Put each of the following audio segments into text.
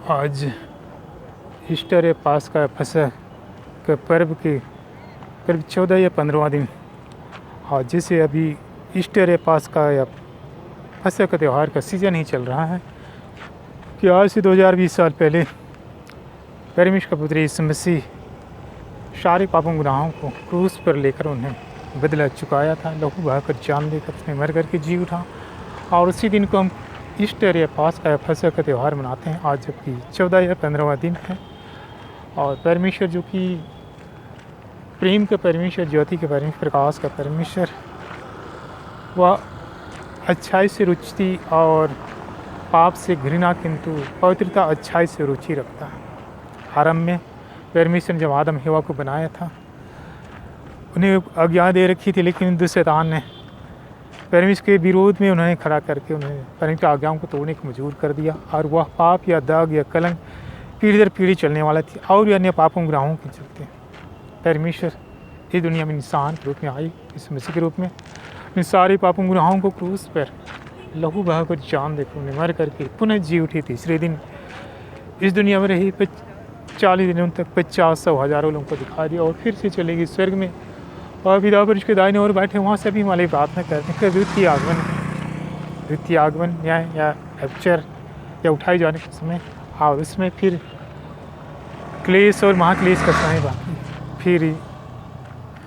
आज ईस्टर या पास का फसह के पर्व के करीब 14 या 15वां दिन और जैसे अभी ईस्टर या पास का या फसह का त्यौहार का सीज़न ही चल रहा है कि आज से 2020 साल पहले परमेश्वर का पुत्र यीशु मसीह सारे पापों गुनाहों को क्रूस पर लेकर उन्हें बदला चुकाया था। लहू बहाकर जान लेकर उसने मर कर के जी उठा और उसी दिन को हम ईस्टर या पास का या फसह का त्यौहार मनाते हैं। आज जबकि 14 या 15वां दिन है और परमेश्वर जो कि प्रेम का परमेश्वर, ज्योति के परमेश्वर, प्रकाश का परमेश्वर, वह अच्छाई से रुचि और पाप से घृणा किंतु पवित्रता अच्छाई से रुचि रखता है। आरंभ में परमेश्वर ने जब आदम हवा को बनाया था उन्हें आज्ञा दे रखी थी, लेकिन शैतान ने परमेश्वर के विरोध में उन्हें खड़ा करके उन्हें परमेश्वर की आज्ञाओं को तोड़ने को मजबूर कर दिया और वह पाप या दाग या कलंक पीढ़ी दर पीढ़ी चलने वाला थी। और भी अन्य पापों गुनाहों के चलते परमेश्वर इस दुनिया में इंसान के रूप में आई, इस मसीह के रूप में इन सारे पापों गुनाहों को क्रूस पर लहू बहाकर जान देकर उन्हें मर करके पुनः जी उठी। तीसरे दिन इस दुनिया में रही 40 दिनों तक 50-100 हज़ारों लोगों को दिखा दिया और फिर से चलेगी स्वर्ग में और पिता पुरुष के दाहिने ओर बैठे वहाँ से भी हमारी प्रार्थना करते हैं। द्वितीय आगमन न्याय या रैप्चर या उठाए जाने का समय और उसमें फिर क्लेश और महाक्लेश का समय बाकी, फिर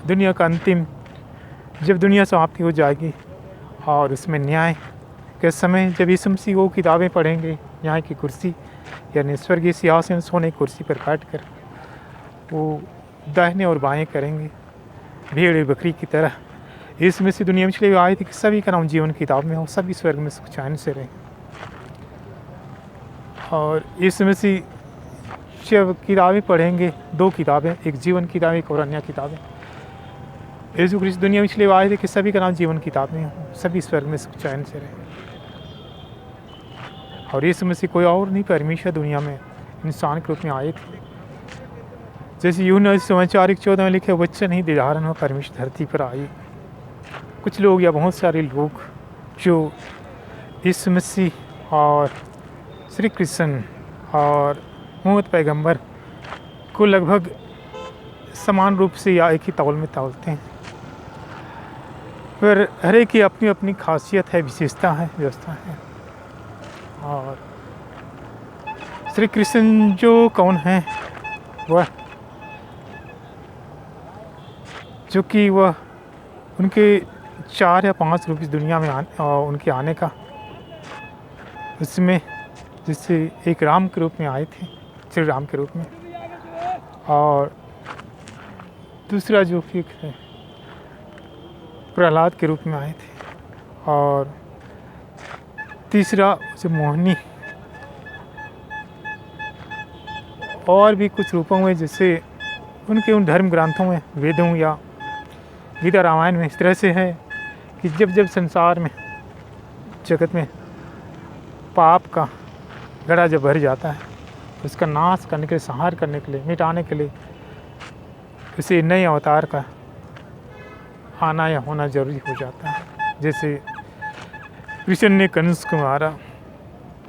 दुनिया का अंतिम जब दुनिया समाप्ति हो जाएगी और उसमें न्याय के समय जब यीशु मसीह वो किताबें पढ़ेंगे न्याय की कुर्सी यानी स्वर्गीय सिंहासन सोने की कुर्सी पर बैठकर वो दाहिने और बाएं करेंगे भेड़ बकरी की तरह। यीशु मसीह दुनिया में चले आए थे कि सभी का नाम जीवन की किताब में हो, सभी स्वर्ग में सुख चैन से रहें। और यीशु मसीह जब किताबें पढ़ेंगे, दो किताबें, एक जीवन की किताब एक और अन्य किताबें। यीशु क्रिस्त दुनिया में चले आए थे कि सभी का नाम जीवन की किताब में हो, सभी स्वर्ग में सुख चैन से रहें। और यीशु मसीह कोई और नहीं, परमेश्वर दुनिया में इंसान के रूप में आए थे। जैसे यूहन्ना समाचार 14 में लिखे वचन ही दीदारन हो परमेश्वर धरती पर आए। कुछ लोग या बहुत सारे लोग जो यीशु मसीह और श्री कृष्ण और मोहम्मद पैगंबर को लगभग समान रूप से या एक ही तौल में तौलते हैं, पर हर एक की अपनी अपनी खासियत है, विशेषता है, व्यवस्था है। और श्री कृष्ण जो कौन है, वह जो कि वह उनके 4 या 5 रूप इस दुनिया में उनके आने का, उसमें जिससे एक राम के रूप में आए थे, श्री राम के रूप में, और दूसरा जो कि प्रहलाद के रूप में आए थे, और तीसरा जो मोहिनी, और भी कुछ रूपों में जैसे उनके उन धर्म ग्रंथों में, वेदों या गीता रामायण में इस तरह से है कि जब जब संसार में, जगत में पाप का गड़ा जब भर जाता है, उसका नाश करने के लिए, संहार करने के लिए, मिटाने के लिए उसे नए अवतार का आना या होना जरूरी हो जाता है। जैसे कृष्ण ने कंस को मारा,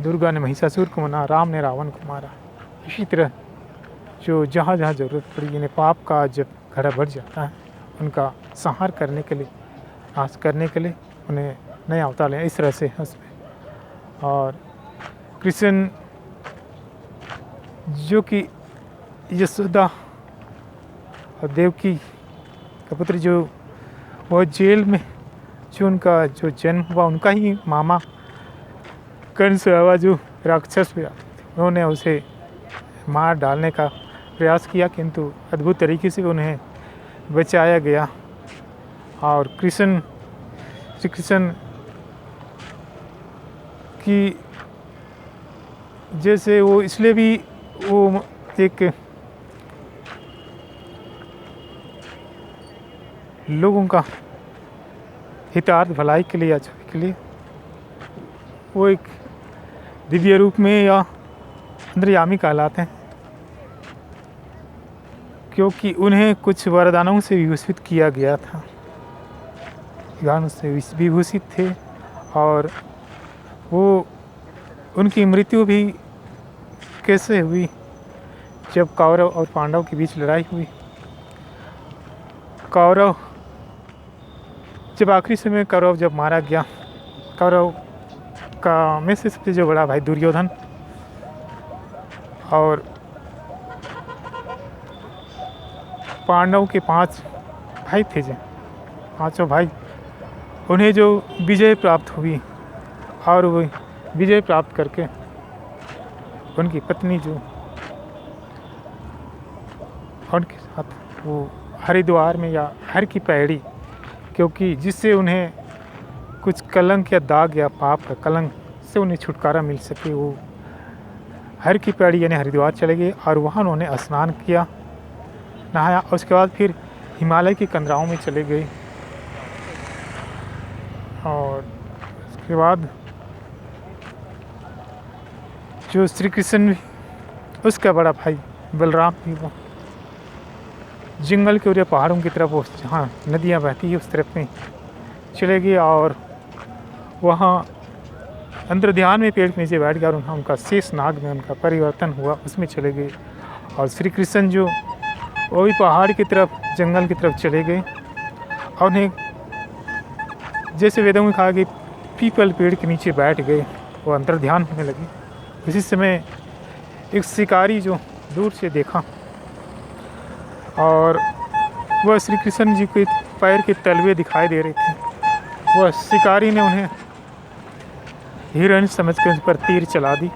दुर्गा ने महिषासुर को मारा, राम ने रावण को मारा। इसी तरह जो जहाँ जहाँ ज़रूरत पड़ी, यानी पाप का जब घड़ा भर जाता है, उनका संहार करने के लिए, नाश करने के लिए उन्हें नया अवतार लें, इस तरह से उसमें। और कृष्ण जो कि यशोदा और देवकी का पुत्र, जो वह जेल में जो उनका जो जन्म हुआ, उनका ही मामा कंस हुआ जो राक्षस भी, उन्होंने उसे मार डालने का प्रयास किया, किंतु अद्भुत तरीके से उन्हें बचाया गया। और श्री कृष्ण की जैसे वो इसलिए भी वो एक लोगों का हितार्थ भलाई के लिए, अच्छा के लिए, वो एक दिव्य रूप में या अंतर्यामी कहलाते हैं, क्योंकि उन्हें कुछ वरदानों से विभूषित किया गया था, ज्ञान से विभूषित थे। और वो उनकी मृत्यु भी कैसे हुई, जब कौरव और पांडव के बीच लड़ाई हुई। कौरव जब आखिरी समय कौरव जब मारा गया, कौरव का में से सबसे जो बड़ा भाई दुर्योधन और पांडव के 5 भाई थे, जो 5 भाई, उन्हें जो विजय प्राप्त हुई और वो विजय प्राप्त करके उनकी पत्नी जो उनके साथ वो हरिद्वार में या हर की पैड़ी, क्योंकि जिससे उन्हें कुछ कलंक या दाग या पाप का कलंक से उन्हें छुटकारा मिल सके, वो हर की पैड़ी यानी हरिद्वार चले गए और वहाँ उन्होंने स्नान किया, नहाया। उसके बाद फिर हिमालय की कंदराओं में चले गए और उसके बाद जो श्री कृष्ण भी, उसका बड़ा भाई बलराम भी, वो जंगल के और पहाड़ों की तरफ, वो जहाँ नदियाँ बहती है उस तरफ में चले गए और वहाँ अंदर ध्यान में पेड़ के नीचे बैठ गया और उनका शेष नाग में उनका परिवर्तन हुआ, उसमें चले गए। और श्री कृष्ण जो वो भी पहाड़ की तरफ, जंगल की तरफ चले गए और उन्हें जैसे वेदों में कहा कि पीपल पेड़ के नीचे बैठ गए, वो अंतर ध्यान होने लगे। उसी समय एक शिकारी जो दूर से देखा और वह श्री कृष्ण जी के पैर के तलवे दिखाई दे रहे थे। वह शिकारी ने उन्हें हिरण समझ कर उस पर तीर चला दी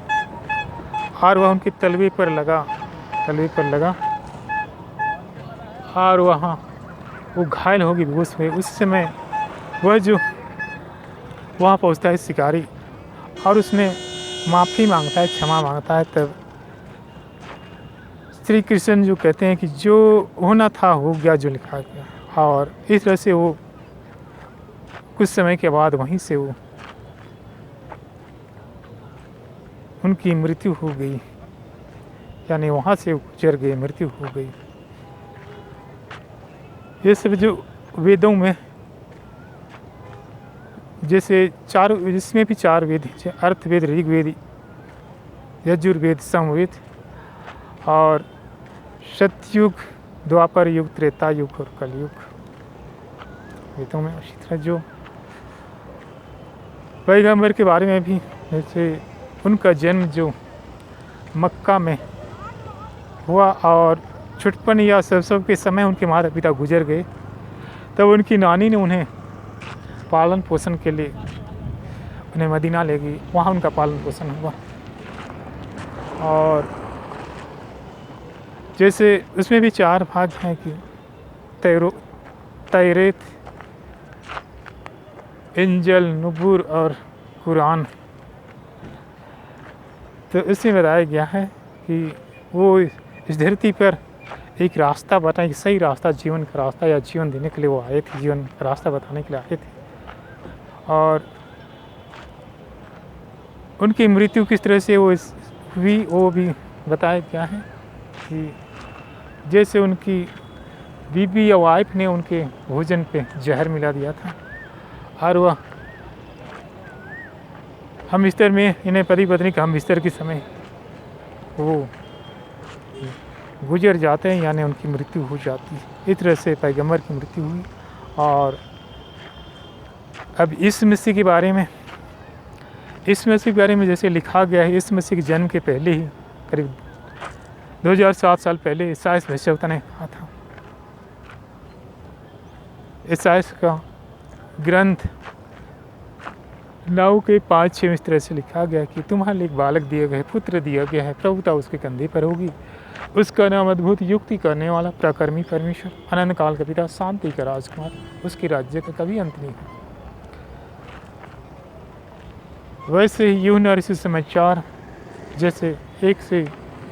और वह उनके तलवे पर लगा और वहाँ वो घायल हो गई, बेहोश हुए। उस समय वह जो वहाँ पहुँचता है शिकारी और उसने माफ़ी मांगता है, क्षमा मांगता है, तब श्री कृष्ण जो कहते हैं कि जो होना था हो गया, जो लिखा गया। और इस तरह से वो कुछ समय के बाद वहीं से वो उनकी मृत्यु हो गई, यानी वहाँ से गुजर गए, मृत्यु हो गई। ये सब जो वेदों में जैसे इसमें भी 4 वेद हैं, अर्थवेद, ऋग्वेद, यजुर्वेद, सामवेद और सतयुग, द्वापर युग, त्रेता युग और कलयुग। वेदों में उसी तरह जो पैगंबर के बारे में भी, जैसे उनका जन्म जो मक्का में हुआ और छुटपन या शैशव के समय उनके माता पिता गुजर गए, तब उनकी नानी ने उन्हें पालन पोषण के लिए उन्हें मदीना ले गई, वहाँ उनका पालन पोषण हुआ। और जैसे उसमें भी 4 भाग हैं कि तैरेत, इंजल, नुबूर और कुरान। तो इसमें बताया गया है कि वो इस धरती पर एक रास्ता बताए, कि सही रास्ता, जीवन का रास्ता या जीवन देने के लिए वो आए थे, जीवन का रास्ता बताने के लिए आए थे। और उनकी मृत्यु किस तरह से वो हुई, वो भी बताया गया है कि जैसे उनकी बीबी या वाइफ ने उनके भोजन पे जहर मिला दिया था और वह हम बिस्तर में, इन्हें पति पत्नी का हम बिस्तर के समय वो गुजर जाते हैं, यानी उनकी मृत्यु हो जाती है। इस तरह से पैगंबर की मृत्यु हुई। और अब इस मसीह के बारे में जैसे लिखा गया है, इस मसीह के जन्म के पहले ही करीब 2007 साल पहले ईसाइस भविष्यवक्ता ने कहा था। ईसाइस का ग्रंथ 9 के 5-6 में इस तरह से लिखा गया कि तुम्हारे लिए एक बालक दिया गया है, पुत्र दिया गया है, प्रभुता उसके कंधे पर होगी, उसका नाम अद्भुत, युक्ति करने वाला, प्रकर्मी परमेश्वर, अनंत काल का पिता, शांति का राजकुमार, उसके राज्य का कभी अंत नहीं है। वैसे ही यूहन्ना रचित समाचार जैसे 1 से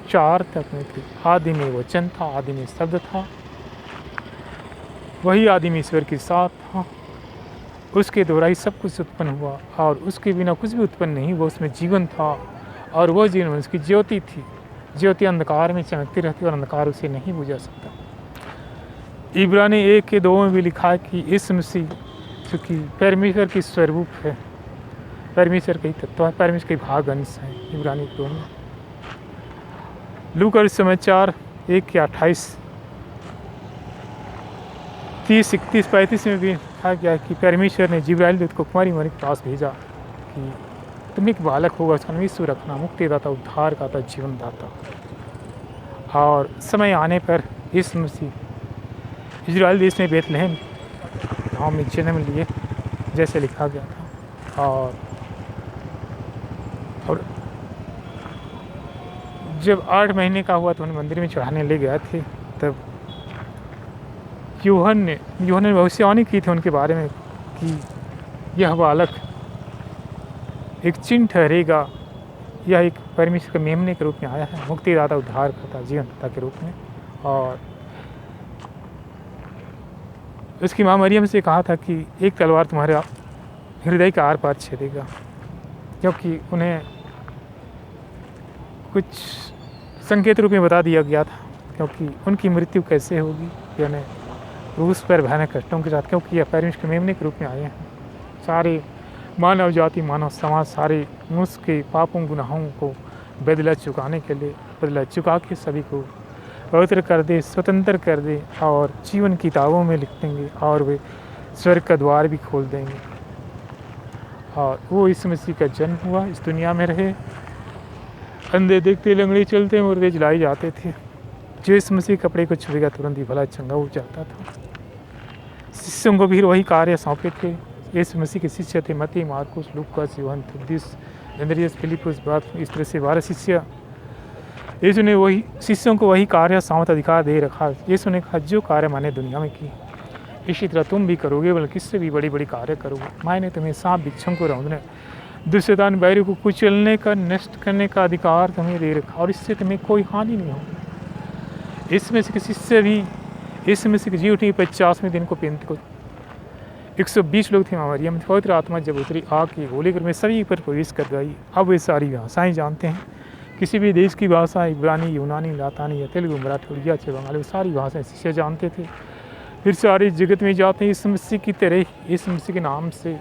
4 तक में थे। आदि में वचन था, आदि में शब्द था, वही आदि में ईश्वर के साथ था, उसके द्वारा ही सब कुछ उत्पन्न हुआ और उसके बिना कुछ भी उत्पन्न नहीं। वो उसमें जीवन था और वह जीवन उसकी ज्योति थी। ज्योति अंधकार में चमकती रहती और अंधकार उसे नहीं बुझा सकता। इब्रानी 1 के 2 में भी लिखा है कि इस मसीह चूँकि परमेश्वर की स्वरूप है, परमेश्वर का ही तत्व है, परमेश्वर के भाग अंश है। इब्रानी 2 में लूका समाचार 1:28, 30, 31, 35 में भी कहा गया कि परमेश्वर ने जिब्राइल दूत को कुमारी मरियम के पास भेजा कि तुम एक बालक होगा, उसका नाम यीशु रखना, मुक्तिदाता, उद्धारदाता, जीवन दाता। और समय आने पर यीशु मसीह इजराइल देश में बेथलेहम गाँव में जन्म लिए, जैसे लिखा गया था। और जब 8 महीने का हुआ तो उन्हें मंदिर में चढ़ाने ले गए थे। तब यूहन्ना ने भविष्यवाणी की थी उनके बारे में कि यह बालक एक चिन्ह ठहरेगा, यह एक परमेश्वर के मेमने के रूप में आया है, मुक्तिदाता, उद्धारकर्ता, जीवनदाता के रूप में। और उसकी माँ मरियम से कहा था कि एक तलवार तुम्हारे हृदय का आर पार छेदेगा, क्योंकि उन्हें कुछ संकेत रूप में बता दिया गया था, क्योंकि उनकी मृत्यु कैसे होगी, यानी क्रूस पर भयानक कष्टों के साथ, क्योंकि यह परमेश्वर के मेमने के रूप में आए हैं। सारे मानव जाति, मानव समाज, सारे मनुष्य के पापों गुनाहों को बदला चुकाने के लिए, बदला चुका के सभी को पवित्र कर दे, स्वतंत्र कर दे और जीवन किताबों में लिख देंगे और वे स्वर्ग का द्वार भी खोल देंगे। और वो यीशु मसीह का जन्म हुआ, इस दुनिया में रहे, अंधे देखते, लंगड़े चलते, मुर्दे जलाए जाते थे। जो यीशु मसीह कपड़े को छुएगा तुरंत ही भला चंगा हो जाता था। शिष्यों को भी वही कार्य सौंपे थे। यीशु मसीह के शिष्य थे मत्ती, मार्कुस, लूकास, यूहन्ना, थद्दीस, अंद्रियास, फिलिपुस, इस तरह से 12 शिष्य। यीशु ने वही शिष्यों को वही कार्य सामर्थ अधिकार दे रखा। यीशु ने कहा जो कार्य मैंने दुनिया में की इसी तरह तुम भी करोगे, बल्कि इससे भी बड़ी बड़ी कार्य करोगे। मैंने तुम्हें सांप बिच्छों को रौंदने, दुष्टदान बैरी को कुचलने का, नष्ट करने का अधिकार तुम्हें दे रखा, और इससे तुम्हें कोई हानि नहीं होगी। इसमें से किसी से भी इसमें से जी उठी 50वें दिन को पेंत 120 लोग थे। मरियम पवित्र आत्मा जब उतरी आग की गोली कर में सभी पर प्रवेश कर गई। अब वे सारी भाषाएँ जानते हैं, किसी भी देश की भाषा, इब्रानी, यूनानी, लातानी या तेलुगु, मराठी, उड़िया, बंगाली, सारी भाषाएं शिष्य जानते थे। फिर सारी जगत में जाते हैं इस मसीह की तरह, इस मसीह के नाम से,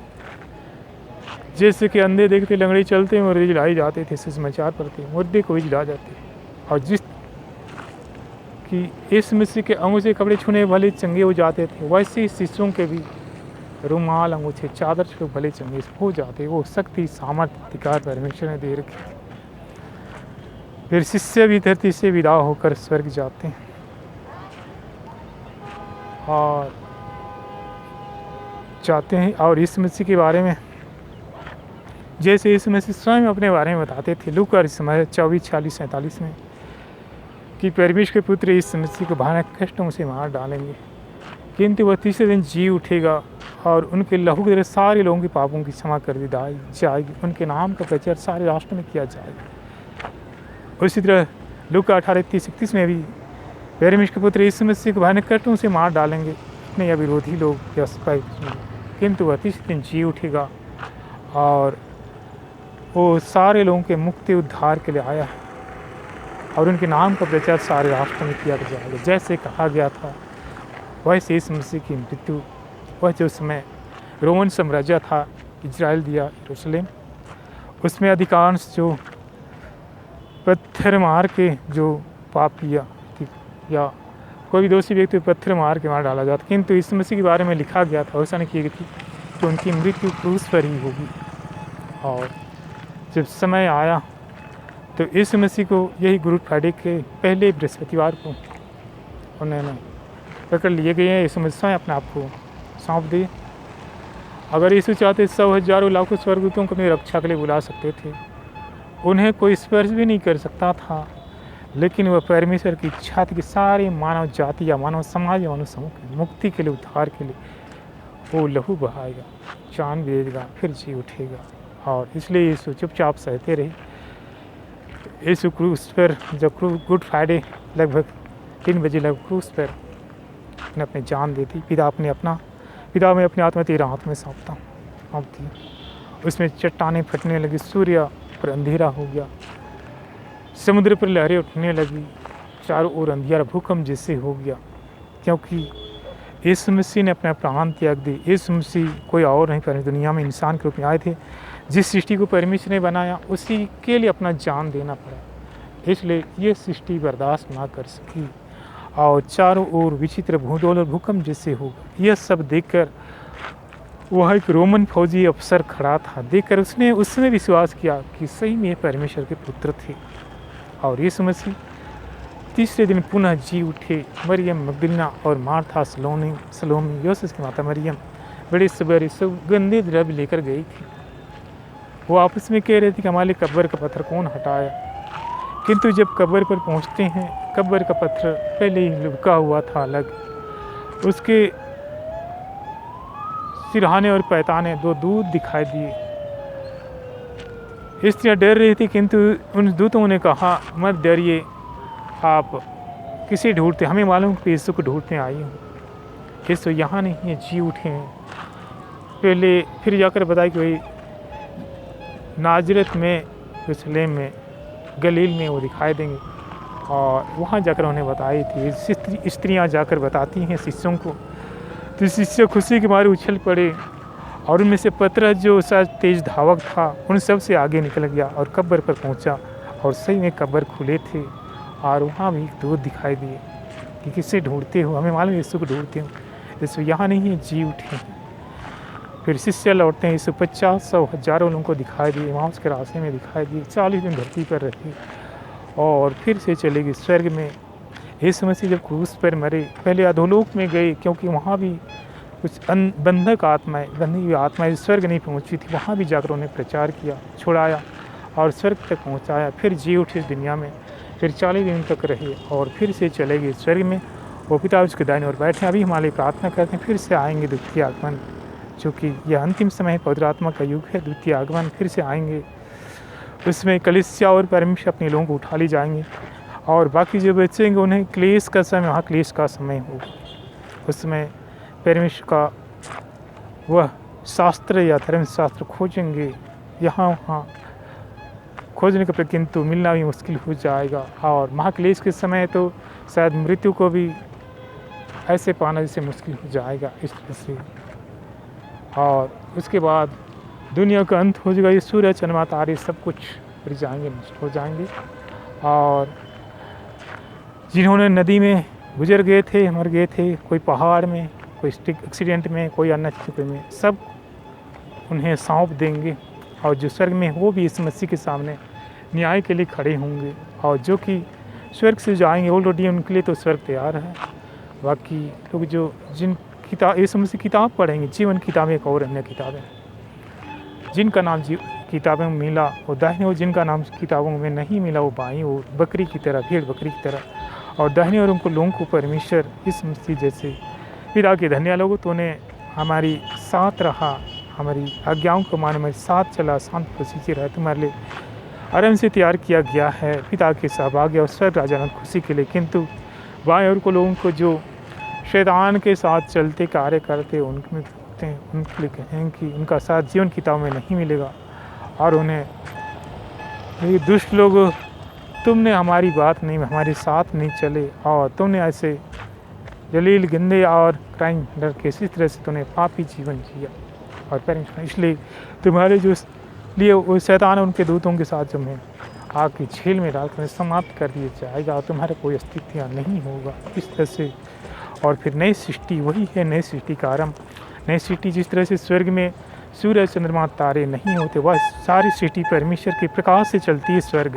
जैसे कि अंधे देखते, लंगड़े चलते, मुर्दे जलाए जाते थे, सुसमाचार पढ़ते, मुर्दे को भी जला जाते। और जिस कि इस मसीह के अंगूठे कपड़े छूने वाले चंगे हो जाते थे, वैसे ही शिष्यों के भी रुमाल, अंगूठे, चादर छू भले चंगे हो जाते। वो शक्ति, सामर्थ्य, अधिकार परमेश्वर ने दे रखे। फिर शिष्य भी धरती से विदा होकर स्वर्ग जाते हैं। और इस मसीह के बारे में जैसे इस मसीह स्वयं अपने बारे में बताते थे, लूका समय 24, 46, 47 में कि परमेश्वर के पुत्र इस मसीह को भयानक कष्टों से मार डालेंगे, किंतु वह तीसरे दिन जी उठेगा और उनके लहू के सारे लोगों के पापों की क्षमा कर दी जाएगी। उनके नाम का प्रचार सारे राष्ट्र में किया जाएगा। उसी तरह लूका 18, 30, 31 में भी परमेश्वर के पुत्र यीशु मसीह को भयानक कष्टों से मार डालेंगे अपने या विरोधी लोग या सिपाही, किंतु वह तीसरे दिन जी उठेगा और वो सारे लोगों के मुक्ति उद्धार के लिए आया है और उनके नाम का प्रचार सारे राष्ट्र में किया जाएगा। जैसे कहा गया था वैसे यीशु मसीह की मृत्यु, वह जो समय रोमन साम्राज्य था, इजराइल दिया यरूशलेम, उसमें अधिकांश जो पत्थर मार के जो पाप किया या कोई भी दोषी व्यक्ति पत्थर मार के मार डाला जाता, किंतु यीशु मसीह के बारे में लिखा गया था, ऐसा नहीं की गई थी कि उनकी मृत्यु क्रूस पर ही होगी। और जब समय आया तो यीशु मसीह को यही गुड फ्राइडे के पहले बृहस्पतिवार को उन्होंने पकड़ लिए गए हैं। यीशु मसीह अपने आप को सौंप दिए। अगर यीशु चाहते 100 हज़ारों लाखों स्वर्गदूतों को अपनी रक्षा के लिए बुला सकते थे, उन्हें कोई स्पर्श भी नहीं कर सकता था, लेकिन वह परमेश्वर की इच्छा थी कि सारे मानव जाति या मानव समाज या मानव समूह की मुक्ति के लिए, उद्धार के लिए वो लहू बहाएगा, जान भेजेगा, फिर जी उठेगा। और इसलिए यीशु चुपचाप सहते रहे। यीशु क्रूस पर जब गुड फ्राइडे लगभग 3 बजे लगभग क्रूस पर अपनी जान देती, पिता में अपनी आत्मा तेरा हाथ में सौंपता दी। उसमें चट्टानें फटने लगी, सूर्य पर अंधेरा हो गया, समुद्र पर लहरें उठने लगी, चारों ओर अंधियारा भूकंप जैसे हो गया, क्योंकि यीशु मसीह ने अपना प्राण त्याग दी। यीशु मसीह कोई और नहीं, पर दुनिया में इंसान के रूप में आए थे। जिस सृष्टि को परमेश्वर ने बनाया उसी के लिए अपना जान देना पड़ा, इसलिए ये सृष्टि बर्दाश्त ना कर सकी और चारों ओर विचित्र भूडोल और भूकंप जैसे होगा। यह सब देखकर वह एक रोमन फौजी अफसर खड़ा था। देखकर उसने उसमें विश्वास किया कि सही में परमेश्वर के पुत्र थे। और यीशु मसीह तीसरे दिन पुनः जी उठे। मरियम मगदलीना और मार्था सलोमी योसेफ की माता मरियम बड़े सवेरे सुगंधित द्रव्य लेकर गई थी। वो आपस में कह रहे थे कि हमारे कब्र का पत्थर कौन हटाया। किंतु जब कब्र पर पहुंचते हैं, कब्र का पत्थर पहले ही लुढ़का हुआ था अलग। उसके सिरहाने और पैताने दो दूत दिखाई दिए। स्त्रियाँ डर रही थी, किंतु उन दूतों ने कहा, मत डरिए, आप किसे ढूंढते? हमें मालूम कि यीशु को ढूंढते आई हूँ। यीशु यहाँ नहीं है, जी उठे हैं। पहले फिर जाकर बताया कि भाई नाजरत में, यरूशलेम में, गलील में वो दिखाई देंगे। और वहाँ जाकर उन्हें बताई थी। स्त्रियाँ जाकर बताती हैं शिष्यों को, तो शिष्य खुशी के मारे उछल पड़े। और उनमें से पतरस जो शायद तेज धावक था, उन सब से आगे निकल गया और कब्र पर पहुंचा। और सही में कब्र खुले थे और वहाँ भी दूत दिखाई दिए कि किसे ढूंढते हो? हमें मालूम यीशु को ढूंढते हो। यीशु यहाँ नहीं है, जी उठे। फिर शिष्य लौटते हैं। यीशु 50-100 हज़ारों लोगों को दिखाई दिए, वहाँ उसके रास्ते में दिखाई दिए। 40 दिन धरती पर रहे और फिर से चले गए स्वर्ग में। यीशु मसीह जब क्रूस पर मरे, पहले अधोलोक में गए, क्योंकि वहाँ भी कुछ बंधक आत्माएँ, बंधी हुई आत्माएँ स्वर्ग नहीं पहुँची थी। वहाँ भी जाकर उन्हें प्रचार किया, छुड़ाया और स्वर्ग तक पहुँचाया। फिर जी उठे इस दुनिया में, फिर 40 दिन तक रहे और फिर से चले गए स्वर्ग में। वो पिता उसके दाहिने ओर बैठे। अभी हमारे प्रार्थना करते हैं, फिर से आएंगे द्वितीय आगमन, चूँकि यह अंतिम समय पवित्र आत्मा का युग है। द्वितीय आगमन फिर से आएंगे, उसमें कलीसिया और परमेश्वर अपने लोगों को उठा ले जाएंगे। और बाकी जो बचेंगे उन्हें क्लेश का समय, वहाँ क्लेश का समय होगा। उसमें परमेश्वर का वह शास्त्र या धर्मशास्त्र खोजेंगे, यहाँ वहाँ खोजने के, किंतु मिलना भी मुश्किल हो जाएगा। और महाक्लेश के समय तो शायद मृत्यु को भी ऐसे पाना जैसे मुश्किल हो जाएगा इस तरह से। और उसके बाद दुनिया का अंत हो जाएगा। ये सूर्य, चंद्रमा, तारे सब कुछ गिर जाएंगे, नष्ट हो जाएंगे। और जिन्होंने नदी में गुजर गए थे, मर गए थे, कोई पहाड़ में, कोई एक्सीडेंट में, कोई अन्य चीज़ में, सब उन्हें सौंप देंगे। और जो स्वर्ग में वो भी इस मसीह के सामने न्याय के लिए खड़े होंगे। और जो कि स्वर्ग से जाएंगे, ऑलरेडी उनके लिए तो स्वर्ग तैयार है। बाकी लोग जो जिन किताब, इस मसीह किताब पढ़ेंगे, जीवन किताबें एक और अन्य किताबें, जिनका नाम किताबों में मिला वो दाहिने, और जिनका नाम किताबों में नहीं मिला वो बाईं, वो बकरी की तरह, भेड़ बकरी की तरह। और दाहिने और उनको लोगों को परमेश्वर इस मसीह जैसे पिता के धन्य लोगों तो ने हमारी साथ रहा, हमारी आज्ञाओं को मान, हमारे साथ चला, शांत खुशी से रहा, तुम्हारे लिए आराम से तैयार किया गया है पिता के सहभाग्य और स्वर्ग राजा खुशी के लिए। किंतु बाएं और को लोगों को जो शैतान के साथ चलते कार्य करते, उनमें उनके लिए कहें कि उनका साथ जीवन किताब में नहीं मिलेगा। और उन्हें ये दुष्ट लोग, तुमने हमारी बात नहीं, हमारे साथ नहीं चले, और तुमने ऐसे जलील, गंदे और क्राइम डर के इसी तरह से तुमने पापी जीवन जिया। और परमेश्वर इसलिए तुम्हारे जो लिए वो शैतान है, उनके दूतों के साथ तुम्हें आग की झील में डालकर समाप्त कर दिया जाएगा और तुम्हारा कोई अस्तित्व नहीं होगा इस तरह से। और फिर नई सृष्टि वही है, नई सृष्टि का आरंभ। नई सृष्टि जिस तरह से स्वर्ग में सूर्य, चंद्रमा, तारे नहीं होते, वह सारी सृष्टि परमेश्वर के प्रकाश से चलती है स्वर्ग,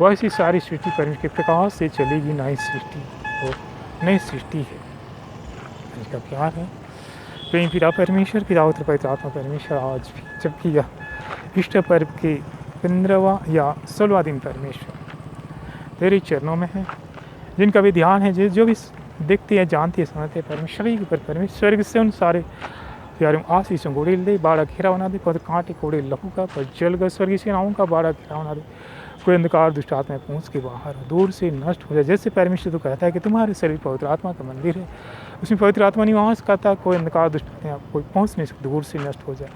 वैसी सारी सृष्टि परमेश्वर के प्रकाश से चलेगी। नई सृष्टि और नई सृष्टि है, इसका प्यार है। प्रेम पिता परमेश्वर, पिता पुत्र पवित्र आत्मा परमेश्वर, आज भी जबकि यह ईस्टर पर्व के 15वां या 16वां दिन परमेश्वर तेरे चरणों में है, जिनका भी ध्यान है, जो भी देखते हैं, जानते हैं, समझते हैं, परमेश्वर के ऊपर परमेश्वर स्वर्ग से उन सारे प्यारे आशीषों को दे, बाड़ा घेरा बना दे, पर कांटे कोड़े लहू का, पर जल का स्वर्गीय सेनाओं का बाड़ा घेरा बना दे। कोई अंधकार दुष्ट आत्मा पहुँच के बाहर दूर से नष्ट हो जाए। जैसे परमेश्वर तो कहता है कि तुम्हारे शरीर पवित्र आत्मा का मंदिर है, उसमें पवित्र आत्मा निवास करता है, कोई अंधकार दुष्ट आत्मा कोई पहुँच नहीं सकती, दूर से नष्ट हो जाए।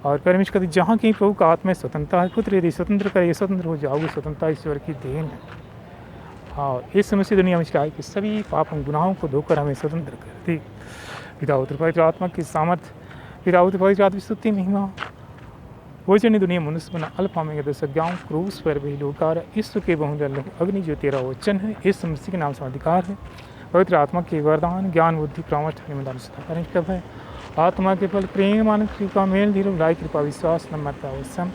और परमेश्वर कहते जहाँ कहीं प्रभु का आत्मा स्वतंत्रता है, पुत्र यदि स्वतंत्र करे, स्वतंत्र हो जाओगे। स्वतंत्रता ईश्वर की देन है। और इस समस्या दुनिया में चाहे कि सभी पापों गुनाहों को धोकर हमें स्वतंत्र कर दी। पिता पुत्र पवित्र आत्मा की सामर्थ, पिता पुत्र पवित्र आत्मा की स्तुति महिमा भोजन दुनिया मनुष्य बना अल्फा में दशज्ञाओं क्रूस पर भी लोकार ईश्वर के बहुदल अग्नि जो तेरा वचन है इस मसीह के नाम से अधिकार है। पवित्र आत्मा के वरदान ज्ञान बुद्धि परामर्श सदा कब है। आत्मा के फल प्रेम आनंद कृपा मेल धीरे लाय कृपा विश्वास नम्रता अवसम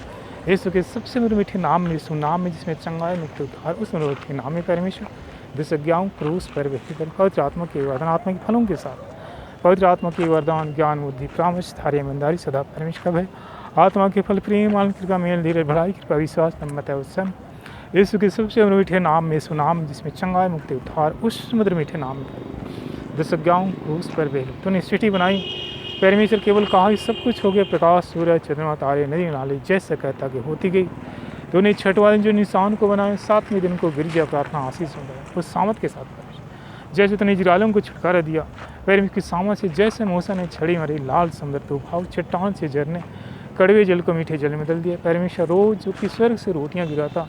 यीशु के सबसे मधुर मीठे नाम में यीशु नाम में जिसमें चंगाई मुक्ति उद्धार उस मधुर मीठे नाम में परमेश्वर दशज्ञाओं क्रूस पर व्यक्ति कर पवित्र आत्मा के वरदान आत्मा के फलों के साथ पवित्र आत्मा के वरदान ज्ञान बुद्धि परामर्श धार्य ईमानदारी सदा परमेश्वर कब है। आत्मा के फल प्रेम आनंद कृपा मेल धीरे भलाई कृपा विश्वास नम्रता अवसम यीशु के सबसे मधुर मीठे नाम में यीशु नाम जिसमें चंगाई मुक्ति उद्धार उस मधुर मीठे नाम में दशज्ञाओं क्रूस पर बेल तूने सृष्टि बनाई परमेश्वर केवल कहा ही सब कुछ हो गया प्रकाश सूर्य चंद्रमा तारे नदी नाले जैसे कहता कि होती गई। तूने छठवां दिन जो निशान को बनाया सातवें दिन को गिरजा प्रार्थना आशीष हो गया उस सामत के साथ जैसे तूने इजराइलियों को छुटकारा दिया परमेश्वर की सामत से जैसे मूसा ने छड़ी मारी लाल समुद्र तूफान चट्टान से झरने कड़वे जल को मीठे जल में बदल दिया। परमेश्वर रोज जो कि स्वर्ग से रोटियाँ गिराता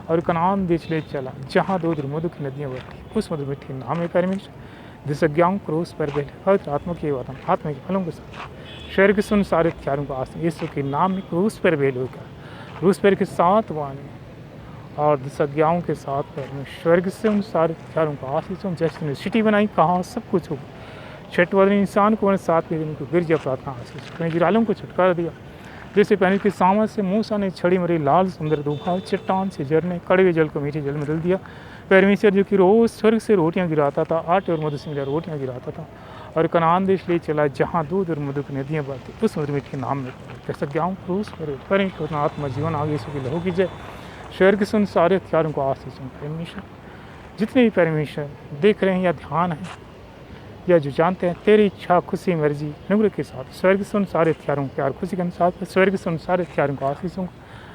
और कनान देश ले चला जहाँ दूध मधु की नदियाँ बहती उस मधुर मीठे नाम है परमेश्वर दशज्ञाओं क्रोस पर बेल पवित्र आत्मा के वरदान आत्मा के फलों के साथ स्वर्ग सुन सारे हथियारों का आसन यीशु के नाम में क्रूस पर बेल होगा क्रूस पर के साथ वाणी और दशज्ञाओं के साथ पर स्वर्ग से उन सारे हथियारों का आशीष जैसे सिटी बनाई कहा सब कुछ होगा। छठवां दिन इंसान को सातवें दिन को गिरजा प्रार्थना आशीष इजराइलियों को छुटकारा दिया जैसे पहले की सामत से मूसा ने छड़ी मरी लाल सुंदर तूफान चट्टान से झरने कड़वे जल को मीठे जल में बदल दिया। परमेश्वर जो कि रोज़ स्वर्ग से रोटियां गिराता था आटे और मधु से मिला रोटियां गिराता था और कनान देश ले चला जहाँ दूध और मधु की नदियाँ बहती उस मधुर मीठे नाम में दशज्ञाओं क्रूस पर परमेश्वर आत्मा जीवन आगे यीशु की लहू की जय स्वर्ग सुन सारे हथियारों को आशीष परमेश्वर जितने भी परमेश्वर देख रहे हैं या ध्यान है या जो जानते हैं तेरी इच्छा खुशी मर्जी नम्र के साथ स्वर्ग सुन सारे हथियारों प्यार खुशी के अनुसार स्वर्ग सुन सारे हथियारों को आशीषों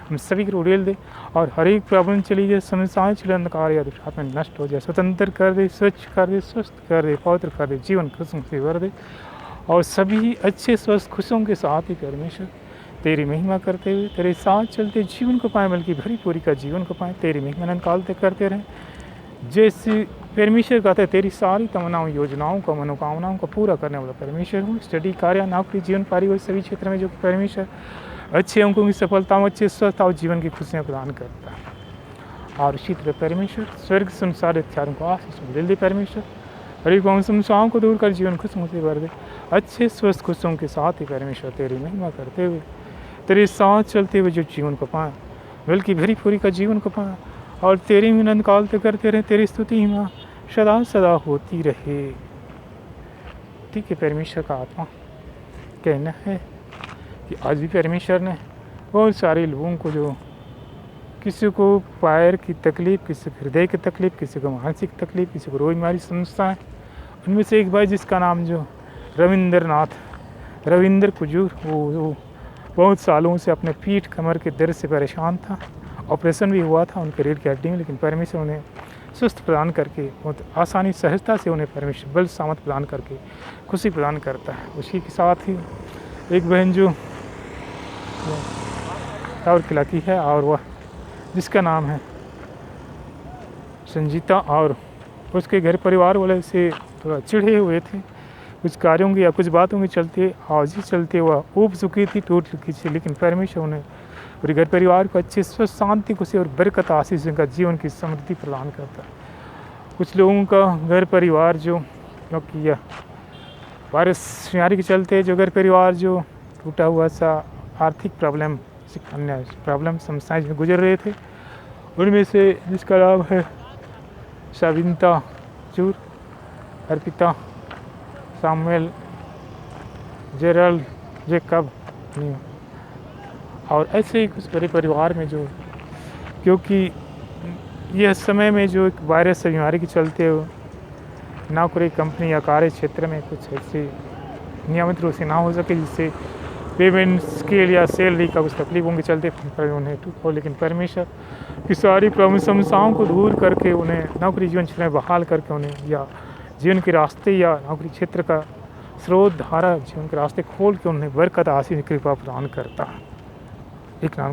हम सभी को उड़ेल दे और हर एक प्रॉब्लम चली जाए समस्याएं चले अंधकार या दुष्टात्मा नष्ट हो जाए स्वतंत्र कर दे स्वच्छ कर दे स्वस्थ कर दे पवित्र कर दे जीवन खुशियों से भर दे और सभी अच्छे स्वस्थ खुशियों के साथ ही परमेश्वर तेरी महिमा करते हुए तेरे साथ चलते जीवन को पाएँ बल्कि भरी पूरी का जीवन को पाएँ तेरी महिमा निकालते करते रहें जैसे परमेश्वर कहते हैं तेरी सारी तमन्नाओं योजनाओं का मनोकामनाओं को पूरा करने वाला परमेश्वर हूँ। स्टडी कार्य नौकरी जीवन पारिवारिक सभी क्षेत्र में जो परमेश्वर अच्छे अंकों की सफलताओं अच्छे स्वस्थ और जीवन की खुशियाँ प्रदान करता है और इसी तरह परमेश्वर स्वर्ग संसार हथियारों को आशीष दिल दे परमेश्वर गरीब समस्याओं को दूर कर जीवन खुशियों से भर दे अच्छे स्वस्थ खुशियों के साथ ही परमेश्वर तेरी महिमा करते हुए तेरे साथ चलते हुए जो जीवन को पाएँ बल्कि भरी पूरी का जीवन को पाएँ और तेरी मिलन निकालते करते रहे तेरी स्तुति हिमा सदा सदा होती रहे। ठीक है परमेश्वर का आत्मा कहना है कि आज भी परमेश्वर ने बहुत सारे लोगों को जो किसी को पैर की तकलीफ़ किसी को हृदय की तकलीफ़ किसी को मानसिक तकलीफ़ किसी को रोग बीमारी समस्याएँ उनमें से एक भाई जिसका नाम जो रविंद्र कुजूर वो बहुत सालों से अपने पीठ कमर के दर्द से परेशान था ऑपरेशन भी हुआ था उनके रीढ़ की हड्डी में लेकिन परमेश्वर उन्हें स्वस्थ प्रदान करके बहुत आसानी सहजता से उन्हें परमेश्वर बल सामत प्रदान करके खुशी प्रदान करता है। उसी के साथ ही एक बहन जो और खिलाकी है और वह जिसका नाम है संजीता और उसके घर परिवार वाले से थोड़ा चिढ़े हुए थे कुछ कार्यों की या कुछ बातों के चलते आज ही चलते वह ऊब चुकी थी टूट चुकी थी लेकिन परमेश्वर उन्हें पूरे घर परिवार को अच्छे स्वस्थ शांति खुशी और बरकत आशीष का जीवन की समृद्धि प्रदान करता है। कुछ लोगों का घर परिवार जो क्योंकि यह वायरस बीमारी के चलते जो घर परिवार जो टूटा हुआ सा आर्थिक प्रॉब्लम अन्य प्रॉब्लम समस्याएं में गुजर रहे थे उनमें से जिसका नाम है शाविंता चूर अर्पिता सामुएल जेरल्ड जेकब और ऐसे ही कुछ बड़े परिवार में जो क्योंकि यह समय में जो एक वायरस बीमारी के चलते नौकरी कंपनी या कार्य क्षेत्र में कुछ ऐसे नियमित रूप से ना हो सके जिससे पेमेंट स्केल या सैलरी का कुछ तकलीफों के चलते उन्हें टूट हो लेकिन परमेश्वर की सारी प्रॉब्लम समस्याओं को दूर करके उन्हें नौकरी जीवन क्षेत्र में बहाल करके उन्हें या जीवन के रास्ते या नौकरी क्षेत्र का स्रोत धारा जीवन के रास्ते खोल के उन्हें बरकत आशीष कृपा प्रदान करता है। एक नाम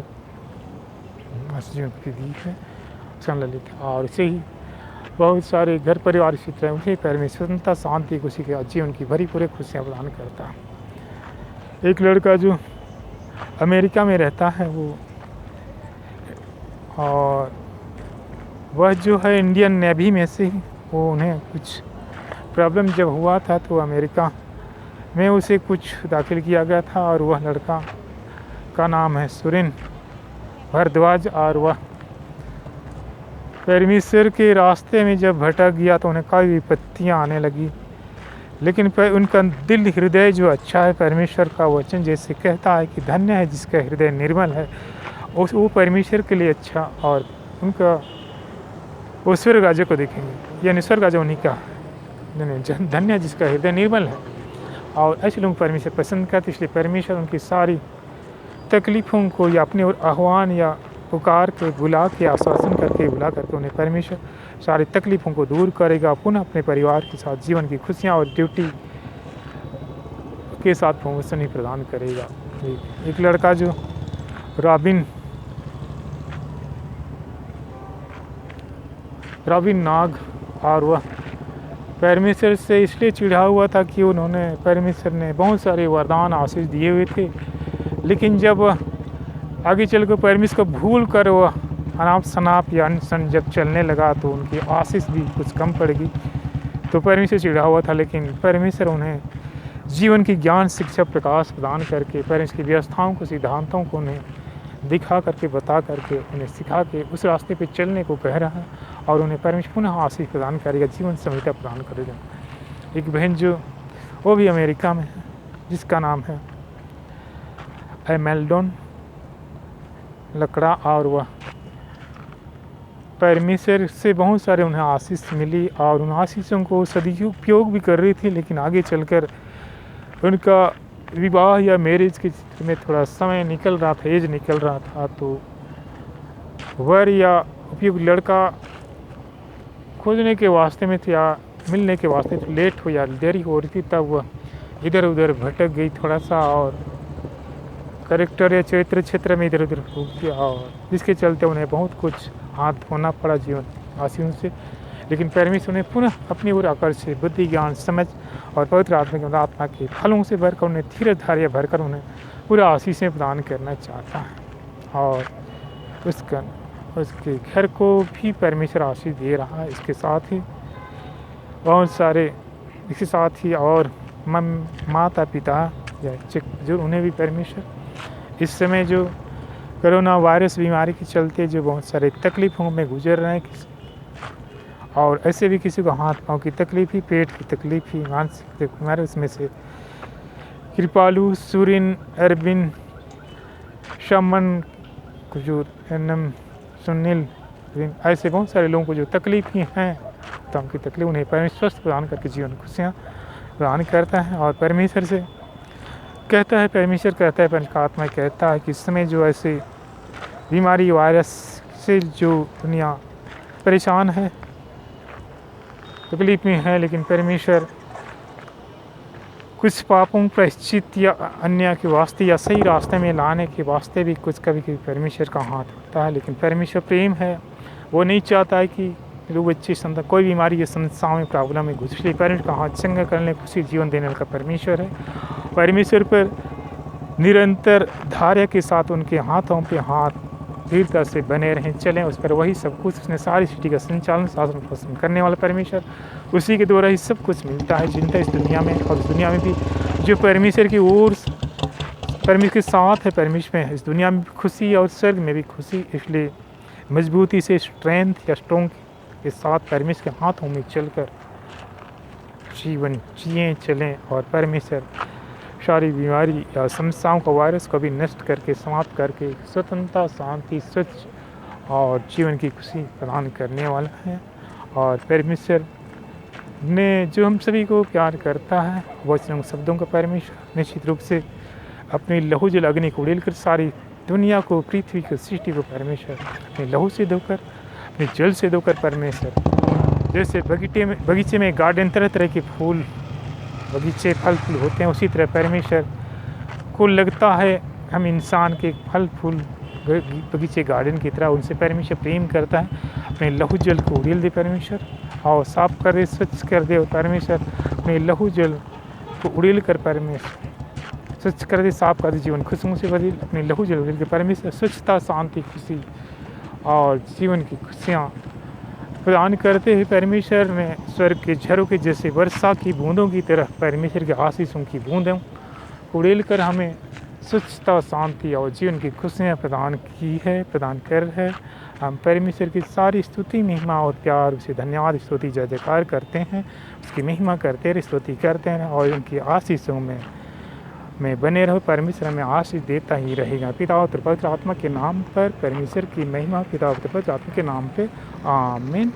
जीवन की दी है ललित और इसे ही बहुत सारे घर परिवार क्षेत्र हैं उन्हें परमेश्वरता शांति खुशी के जीवन की भरी पूरे खुशियाँ प्रदान करता है। एक लड़का जो अमेरिका में रहता है वो, और वह जो है इंडियन नेवी में से ही, वो उन्हें कुछ प्रॉब्लम जब हुआ था तो अमेरिका में उसे कुछ दाखिल किया गया था, और वह लड़का का नाम है सुरेन भारद्वाज, और वह परमेश्वर के रास्ते में जब भटक गया तो उन्हें कई विपत्तियाँ आने लगी, लेकिन उनका दिल हृदय जो अच्छा है, परमेश्वर का वचन जैसे कहता है कि धन्य है जिसका हृदय निर्मल है, वो परमेश्वर के लिए अच्छा, और उनका वो स्वर्ग राज्य को देखेंगे, यानी स्वर्ग राज्य उन्हीं का धन्य है जिसका हृदय निर्मल है। और ऐसे लोग परमेश्वर पसंद करते, इसलिए परमेश्वर उनकी सारी तकलीफ़ों को या अपने आह्वान या पुकार के बुला के आश्वासन करके बुला करके उन्हें परमेश्वर सारी तकलीफ़ों को दूर करेगा, पुनः अपने परिवार के साथ जीवन की खुशियाँ और ड्यूटी के साथ प्रमोशन ही प्रदान करेगा। एक लड़का जो रॉबिन नाग, और वह परमेश्वर से इसलिए चिढ़ा हुआ था कि उन्होंने परमेश्वर ने बहुत सारे वरदान आशीष दिए हुए थे, लेकिन जब आगे चल कर परमेश्वर को भूल कर वह अनाप शनाप या अनशन जब चलने लगा तो उनकी आशीष भी कुछ कम पड़ गई। तो परमेश्वर चिढ़ा हुआ था, लेकिन परमेश्वर उन्हें जीवन की ज्ञान शिक्षा प्रकाश प्रदान करके परमेश्वर की व्यवस्थाओं को सिद्धांतों को उन्हें दिखा करके बता करके उन्हें सिखा के उस रास्ते पे चलने को कह रहा है, और उन्हें परमेश्वर पुनः आशीष प्रदान करेगा, जीवन संहिता प्रदान करेगा। एक बहन जो वो भी अमेरिका में है, जिसका नाम है एमेल्डोन लकड़ा, और वह परमेश्वर से बहुत सारे उन्हें आशीष मिली और उन आशीषों को सदुपयोग भी कर रही थी, लेकिन आगे चलकर उनका विवाह या मैरिज के क्षेत्र में थोड़ा समय निकल रहा था, एज निकल रहा था, तो वर या उपयुक्त लड़का खोजने के वास्ते में थे या मिलने के वास्ते तो लेट हो या देरी हो रही थी, तब वह इधर उधर भटक गई थोड़ा सा, और करेक्टर या चरित्र क्षेत्र में इधर उधर हो गया, और जिसके चलते उन्हें बहुत कुछ हाथ धोना पड़ा जीवन आशीषों से। लेकिन परमेश्वर ने पुनः अपनी ओर आकर्षित बुद्धि ज्ञान समझ और पवित्र आत्मा के फलों से भरकर उन्हें धीरे धार्य भरकर उन्हें पूरा आशीषें प्रदान करना चाहता है, और उसके घर को भी परमेश्वर आशीष दे रहा है। इसके साथ ही बहुत सारे इसके साथ ही और माता पिता या जो उन्हें भी परमेश्वर इस समय जो कोरोना वायरस बीमारी के चलते जो बहुत सारे तकलीफ़ों में गुजर रहे हैं, और ऐसे भी किसी को हाथ पाँव की तकलीफ़ ही, पेट की तकलीफ़ ही, मानसिक बीमारी, उसमें से कृपालू, सुरिन, अरबिन, शमन, कुजूर, एनम, सुनील, ऐसे बहुत सारे लोगों को जो तकलीफ़ ही हैं, तो उनकी तकलीफ उन्हें परमेश्वर स्वस्थ प्रदान करके जीवन खुशियाँ प्रदान करता है। और परमेश्वर से कहता है, परमेश्वर कहता है, पंच का आत्मा कहता है कि इस समय जो ऐसे बीमारी वायरस से जो दुनिया परेशान है, तकलीफ में है, लेकिन परमेश्वर कुछ पापों प्रायश्चित या अन्य के वास्ते या सही रास्ते में लाने के वास्ते भी कुछ कभी कभी परमेश्वर का हाथ होता है। लेकिन परमेश्वर प्रेम है, वो नहीं चाहता है कि लोग अच्छी संता कोई बीमारी या समस्याओं में प्रॉब्लम में घुस, इसलिए परमेश्वर का हाथ चंगा करने खुशी जीवन देने का परमेश्वर है। परमेश्वर पर निरंतर धैर्य के साथ उनके हाथों पे हाथ दृढ़ता से बने रहें, चलें उस पर, वही सब कुछ, उसने सारी सृष्टि का संचालन शासन पोषण करने वाला परमेश्वर, उसी के द्वारा ही सब कुछ मिलता है जिनका इस दुनिया में, और इस दुनिया में भी जो परमेश्वर की ओर परमेश्वर के साथ है, परमेश्वर में इस दुनिया में भी खुशी और स्वर्ग में भी खुशी। इसलिए मजबूती से स्ट्रेंथ या स्ट्रॉन्ग के साथ परमेश्वर के हाथों में चलकर जीवन जिए चलें, और परमेश्वर सारी बीमारी या समस्याओं का वायरस को भी नष्ट करके समाप्त करके स्वतंत्रता, शांति, स्वच्छ और जीवन की खुशी प्रदान करने वाला है। और परमेश्वर ने जो हम सभी को प्यार करता है, वचनों शब्दों का परमेश्वर निश्चित रूप से अपनी लहू जल अग्नि को उड़ेल कर सारी दुनिया को, पृथ्वी को, सृष्टि को परमेश्वर अपने लहू से धोकर, अपने जल से धोकर परमेश्वर जैसे बगीचे में गार्डन तरह तरह के फूल बगीचे फल फूल होते हैं, उसी तरह परमेश्वर को लगता है हम इंसान के फल फूल बगीचे गार्डन की तरह उनसे परमेश्वर प्रेम करता है। अपने लहू जल को उड़ेल दे परमेश्वर, और साफ कर दे, स्वच्छ कर दे, और परमेश्वर अपने लहू जल को उड़ेल कर परमेश्वर स्वच्छ कर दे, साफ कर दे, जीवन खुशियों से भर दे। अपने लहू जल के परमेश्वर स्वच्छता, शांति, खुशी और जीवन की खुशियाँ प्रदान करते हुए परमेश्वर ने स्वर्ग के झरोखे जैसे वर्षा की बूंदों की तरह परमेश्वर के आशीषों की बूंदों को उड़ेलकर हमें स्वच्छता, शांति और जीवन की खुशियाँ प्रदान कर है। हम परमेश्वर की सारी स्तुति, महिमा और प्यार, उसे धन्यवाद, स्तुति, जय जयकार करते हैं। उसकी महिमा करते रहे, स्तुति करते हैं और उनकी आशीषों में बने रहो। परमेश्वर हमें आशीष देता ही रहेगा। पिता और पवित्र आत्मा के नाम पर परमेश्वर की महिमा, पिता और पवित्र आत्मा के नाम पे आमीन।